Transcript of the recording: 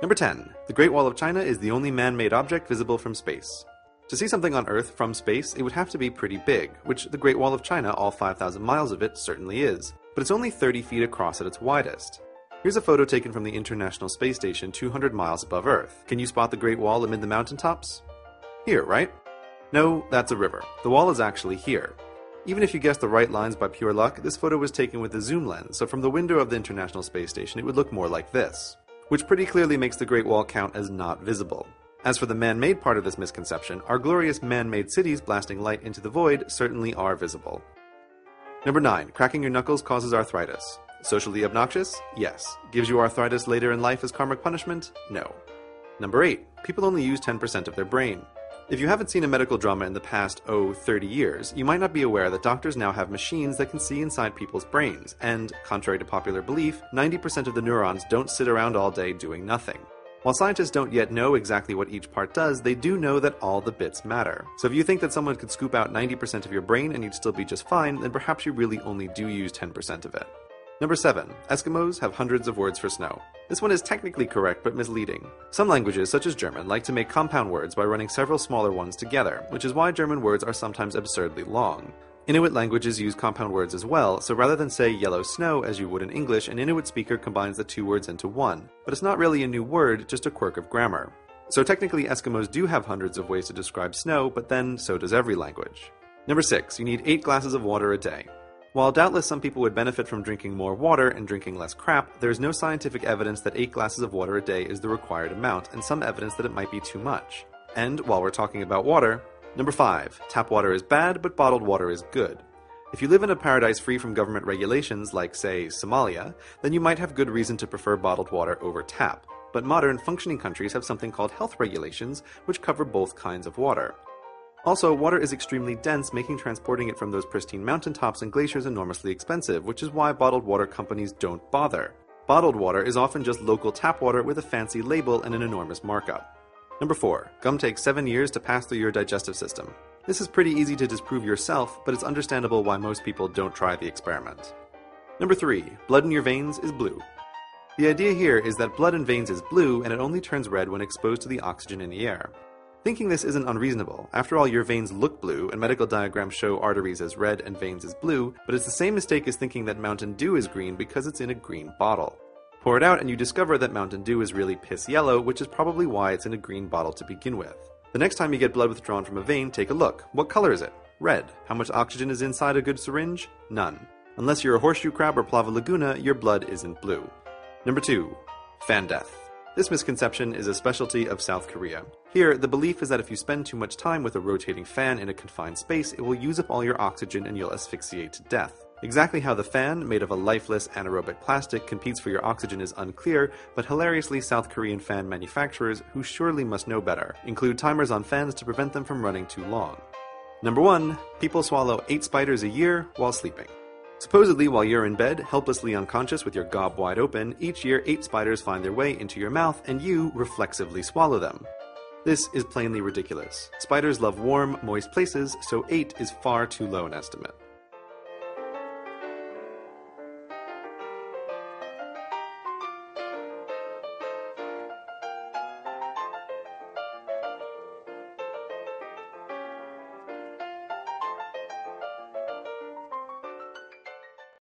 Number 10. The Great Wall of China is the only man-made object visible from space. To see something on Earth from space, it would have to be pretty big, which the Great Wall of China, all 5,000 miles of it, certainly is. But it's only 30 feet across at its widest. Here's a photo taken from the International Space Station 200 miles above Earth. Can you spot the Great Wall amid the mountaintops? Here, right? No, that's a river. The wall is actually here. Even if you guessed the right lines by pure luck, this photo was taken with a zoom lens, so from the window of the International Space Station it would look more like this, which pretty clearly makes the Great Wall count as not visible. As for the man-made part of this misconception, our glorious man-made cities blasting light into the void certainly are visible. Number 9. Cracking your knuckles causes arthritis. Socially obnoxious? Yes. Gives you arthritis later in life as karmic punishment? No. Number 8. People only use 10% of their brain. If you haven't seen a medical drama in the past, 30 years, you might not be aware that doctors now have machines that can see inside people's brains, and, contrary to popular belief, 90% of the neurons don't sit around all day doing nothing. While scientists don't yet know exactly what each part does, they do know that all the bits matter. So if you think that someone could scoop out 90% of your brain and you'd still be just fine, then perhaps you really only do use 10% of it. Number 7. Eskimos have hundreds of words for snow. This one is technically correct, but misleading. Some languages, such as German, like to make compound words by running several smaller ones together, which is why German words are sometimes absurdly long. Inuit languages use compound words as well, so rather than say yellow snow as you would in English, an Inuit speaker combines the two words into one. But it's not really a new word, just a quirk of grammar. So technically Eskimos do have hundreds of ways to describe snow, but then so does every language. Number 6. You need 8 glasses of water a day. While doubtless some people would benefit from drinking more water and drinking less crap, there is no scientific evidence that 8 glasses of water a day is the required amount, and some evidence that it might be too much. And while we're talking about water, Number 5. Tap water is bad, but bottled water is good. If you live in a paradise free from government regulations, like, say, Somalia, then you might have good reason to prefer bottled water over tap. But modern, functioning countries have something called health regulations, which cover both kinds of water. Also, water is extremely dense, making transporting it from those pristine mountaintops and glaciers enormously expensive, which is why bottled water companies don't bother. Bottled water is often just local tap water with a fancy label and an enormous markup. Number 4. Gum takes 7 years to pass through your digestive system. This is pretty easy to disprove yourself, but it's understandable why most people don't try the experiment. Number 3. Blood in your veins is blue. The idea here is that blood in veins is blue and it only turns red when exposed to the oxygen in the air. Thinking this isn't unreasonable. After all, your veins look blue, and medical diagrams show arteries as red and veins as blue, but it's the same mistake as thinking that Mountain Dew is green because it's in a green bottle. Pour it out and you discover that Mountain Dew is really piss yellow, which is probably why it's in a green bottle to begin with. The next time you get blood withdrawn from a vein, take a look. What color is it? Red. How much oxygen is inside a good syringe? None. Unless you're a horseshoe crab or Plava Laguna, your blood isn't blue. Number 2. Fan death. This misconception is a specialty of South Korea. Here, the belief is that if you spend too much time with a rotating fan in a confined space, it will use up all your oxygen and you'll asphyxiate to death. Exactly how the fan, made of a lifeless anaerobic plastic, competes for your oxygen is unclear, but hilariously South Korean fan manufacturers, who surely must know better, include timers on fans to prevent them from running too long. Number 1. People swallow 8 spiders a year while sleeping. Supposedly, while you're in bed, helplessly unconscious with your gob wide open, each year 8 spiders find their way into your mouth and you reflexively swallow them. This is plainly ridiculous. Spiders love warm, moist places, so 8 is far too low an estimate.